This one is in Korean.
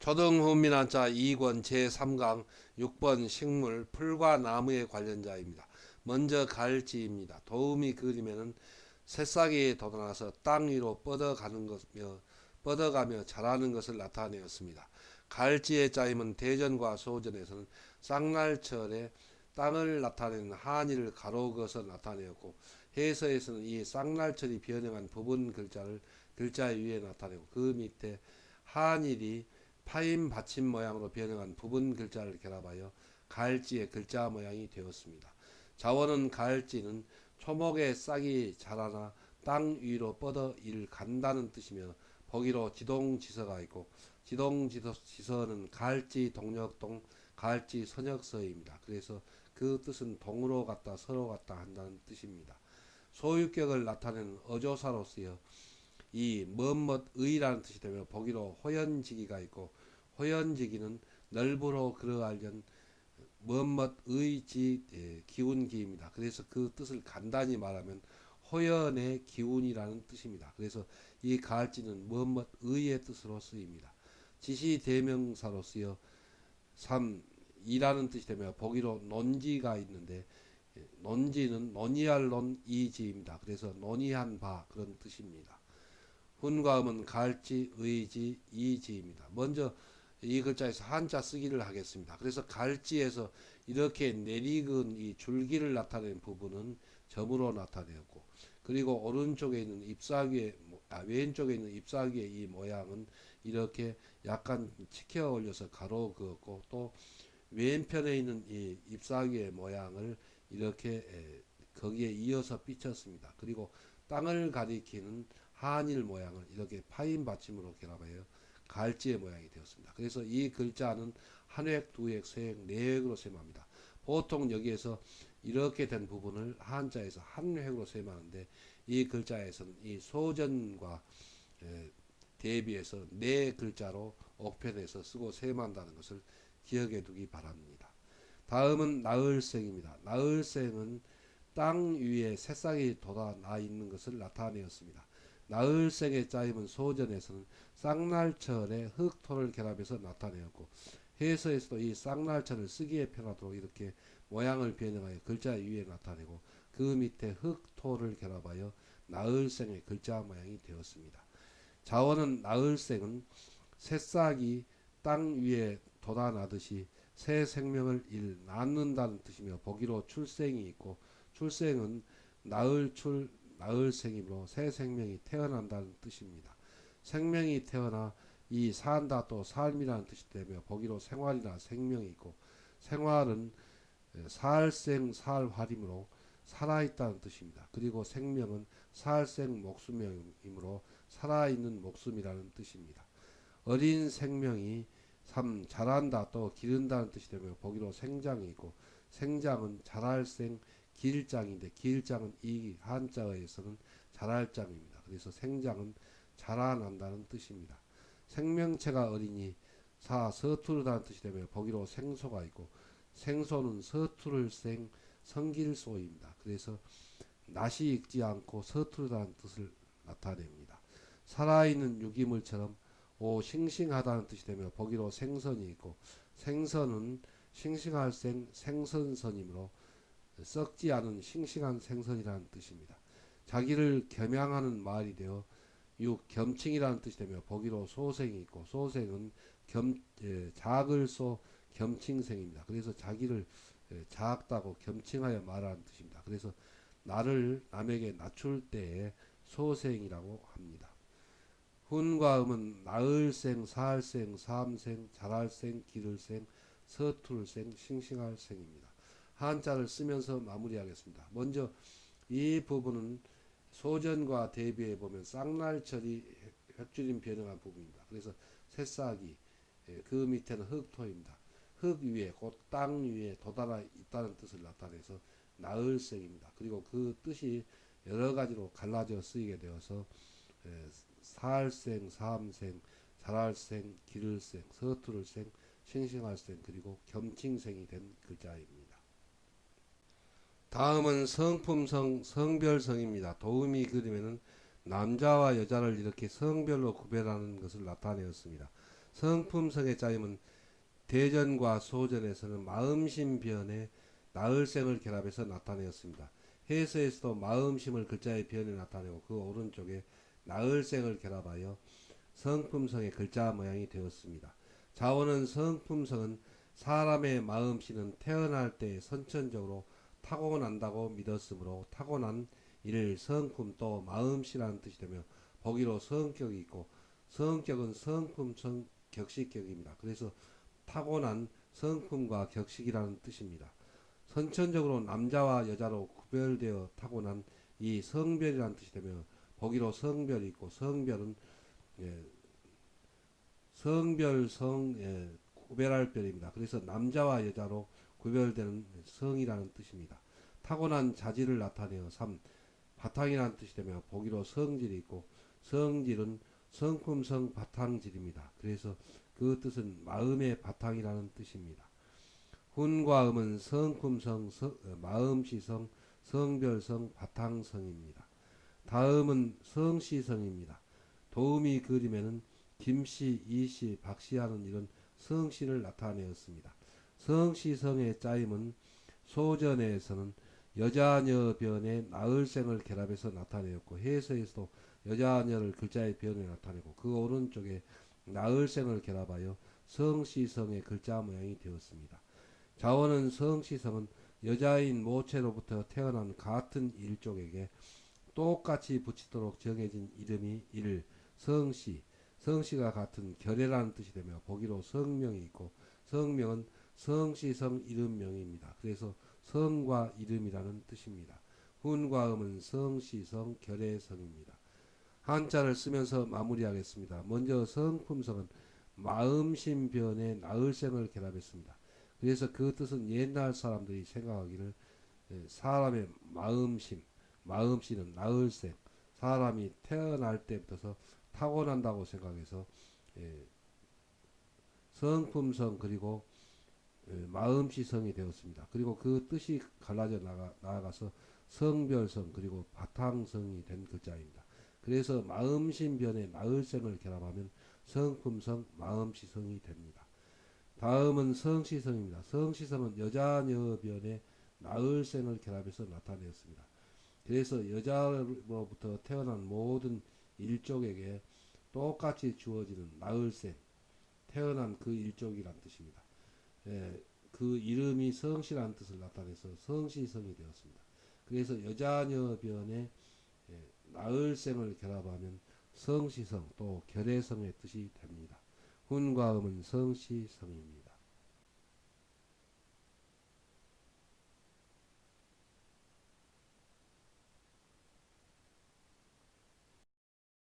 초등훈민한자 2권 제3강 6번 식물 풀과 나무에 관련자입니다. 먼저 갈지입니다. 도우미 그림에는 새싹이 돋아나서 땅 위로 뻗어가며 자라는 것을 나타내었습니다. 갈지의 짜임은 대전과 소전에서는 쌍날철에 땅을 나타내는 한이를 가로 그어서 나타내었고, 해서에서는 이 쌍날철이 변형한 부분 글자를 글자 위에 나타내고, 그 밑에 한일이 파인 받침 모양으로 변형한 부분 글자를 결합하여 가을지의 글자 모양이 되었습니다. 자원은 가을지는 초목에 싹이 자라나 땅 위로 뻗어 일 간다는 뜻이며, 보기로 지동지서가 있고, 지동지서는 가을지 동력동 가을지 선역서입니다. 그래서 그 뜻은 동으로 갔다 서로 갔다 한다는 뜻입니다. 소유격을 나타내는 어조사로 쓰여 이 멋멋의라는 뜻이 되며, 보기로 호연지기가 있고, 호연지기는 넓으로 그러하련 멋멋의지 기운기입니다. 그래서 그 뜻을 간단히 말하면 호연의 기운이라는 뜻입니다. 그래서 이 가을지는 멋멋의의 뜻으로 쓰입니다. 지시대명사로 쓰여 3. 이라는 뜻이 되며, 보기로 논지가 있는데, 논지는 논의할 논이지입니다. 그래서 논의한 바 그런 뜻입니다. 훈과음은 갈지, 의지, 이지입니다. 먼저 이 글자에서 한자 쓰기를 하겠습니다. 그래서 갈지에서 이렇게 내리근 이 줄기를 나타낸 부분은 점으로 나타내었고, 그리고 오른쪽에 있는 잎사귀의 왼쪽에 있는 잎사귀의 이 모양은 이렇게 약간 치켜 올려서 가로 그었고, 또 왼편에 있는 이 잎사귀의 모양을 이렇게 거기에 이어서 삐쳤습니다. 그리고 땅을 가리키는 한일 모양을 이렇게 파인 받침으로 결합하여 갈지의 모양이 되었습니다. 그래서 이 글자는 한 획, 두 획, 세 획, 네 획으로 셈합니다. 보통 여기에서 이렇게 된 부분을 한자에서 한 획으로 셈하는데, 이 글자에서는 이 소전과 대비해서 네 글자로 옥편에서 쓰고 셈한다는 것을 기억해 두기 바랍니다. 다음은 나을생입니다. 나을생은 땅 위에 새싹이 돋아나 있는 것을 나타내었습니다. 나을생의 짜임은 소전에서는 쌍날철에 흙토를 결합해서 나타내었고, 해서에서도 이 쌍날철을 쓰기에 편하도록 이렇게 모양을 변형하여 글자 위에 나타내고, 그 밑에 흙토를 결합하여 나을생의 글자 모양이 되었습니다. 자원은 나을생은 새싹이 땅 위에 돋아나듯이 새 생명을 낳는다는 뜻이며, 보기로 출생이 있고, 출생은 나을출 나을생이므로 새 생명이 태어난다는 뜻입니다. 생명이 태어나 이 산다 또 삶이라는 뜻이 되며, 보기로 생활이나 생명이 있고, 생활은 살생 살활이므로 살아있다는 뜻입니다. 그리고 생명은 살생 목숨이므로 살아있는 목숨이라는 뜻입니다. 어린 생명이 3. 자란다 또 기른다는 뜻이 되며, 보기로 생장이 있고, 생장은 자랄생 길장인데, 길장은 이 한자어에서는 자랄장입니다. 그래서 생장은 자라난다는 뜻입니다. 생명체가 어리니 4. 서투르다는 뜻이 되며, 보기로 생소가 있고, 생소는 서투를 생 성길소입니다. 그래서 낯이 익지 않고 서투르다는 뜻을 나타냅니다. 살아있는 유기물처럼 5. 싱싱하다는 뜻이 되며, 보기로 생선이 있고, 생선은 싱싱할 생선선이므로 썩지 않은 싱싱한 생선이라는 뜻입니다. 자기를 겸양하는 말이 되어 6. 겸칭이라는 뜻이 되며, 보기로 소생이 있고, 소생은 작을 소 겸칭생입니다. 그래서 자기를 작다고 겸칭하여 말하는 뜻입니다. 그래서 나를 남에게 낮출 때에 소생이라고 합니다. 훈과 음은 나을생, 사할생, 사함생, 자랄생, 기를생, 서툴생, 싱싱할생입니다. 한자를 쓰면서 마무리하겠습니다. 먼저 이 부분은 소전과 대비해 보면 쌍날철이 획줄임 변형한 부분입니다. 그래서 새싹이 그 밑에는 흙토입니다. 흙 위에 곧 땅 위에 도달하 있다는 뜻을 나타내서 나을생입니다. 그리고 그 뜻이 여러 가지로 갈라져 쓰이게 되어서 살생, 사함생, 자랄생, 기를생, 서투를생, 싱싱할생, 그리고 겸칭생이 된 글자입니다. 다음은 성품성, 성별성입니다. 도우미 그림에는 남자와 여자를 이렇게 성별로 구별하는 것을 나타내었습니다. 성품성의 짜임은 대전과 소전에서는 마음심변에 나을생을 결합해서 나타내었습니다. 해서에서도 마음심을 글자의 변에 나타내고 그 오른쪽에 나을생을 결합하여 성품성의 글자 모양이 되었습니다. 자원은 성품성은 사람의 마음씨는 태어날 때 선천적으로 타고난다고 믿었으므로 타고난 이를 성품 또 마음씨라는 뜻이 되며 보기로 성격이 있고 성격은 성품성 격식격입니다. 그래서 타고난 성품과 격식이라는 뜻입니다. 선천적으로 남자와 여자로 구별되어 타고난 이 성별이라는 뜻이 되며 보기로 성별이 있고 성별은 예, 성별성 구별할 별입니다. 그래서 남자와 여자로 구별되는 성이라는 뜻입니다. 타고난 자질을 나타내어 3. 바탕이라는 뜻이 되며 보기로 성질이 있고 성질은 성품성 바탕질입니다. 그래서 그 뜻은 마음의 바탕이라는 뜻입니다. 훈과 음은 성품성, 마음시성, 성별성, 바탕성입니다. 다음은 성시성입니다. 도우미 그림에는 김씨, 이씨, 박씨 하는 이런 성씨를 나타내었습니다. 성시성의 짜임은 소전에서는 여자녀 변에 나을생을 결합해서 나타내었고 해서에서도 여자녀를 글자의 변에 나타내고 그 오른쪽에 나을생을 결합하여 성시성의 글자 모양이 되었습니다. 자원은 성시성은 여자인 모체로부터 태어난 같은 일족에게 똑같이 붙이도록 정해진 이름이 성씨, 성씨가 같은 결애라는 뜻이 되며 보기로 성명이 있고 성명은 성씨성 이름명입니다. 그래서 성과 이름이라는 뜻입니다. 훈과 음은 성씨성 결애성입니다. 한자를 쓰면서 마무리하겠습니다. 먼저 성품성은 마음심변에 나을생을 결합했습니다. 그래서 그 뜻은 옛날 사람들이 생각하기를 사람의 마음씨는 나을생, 사람이 태어날 때부터 타고난다고 생각해서 성품성 그리고 마음씨성이 되었습니다. 그리고 그 뜻이 갈라져 나아가서 성별성 그리고 바탕성이 된 글자입니다. 그래서 마음심변에 나을생을 결합하면 성품성 마음시성이 됩니다. 다음은 성시성입니다. 성시성은 여자녀변에 나을생을 결합해서 나타내었습니다. 그래서 여자로부터 태어난 모든 일족에게 똑같이 주어지는 나을생, 태어난 그 일족이란 뜻입니다. 그 이름이 성씨라는 뜻을 나타내서 성시성이 되었습니다. 그래서 여자녀변에 나을생을 결합하면 성시성 또 결애성의 뜻이 됩니다. 훈과 음은 성시성입니다.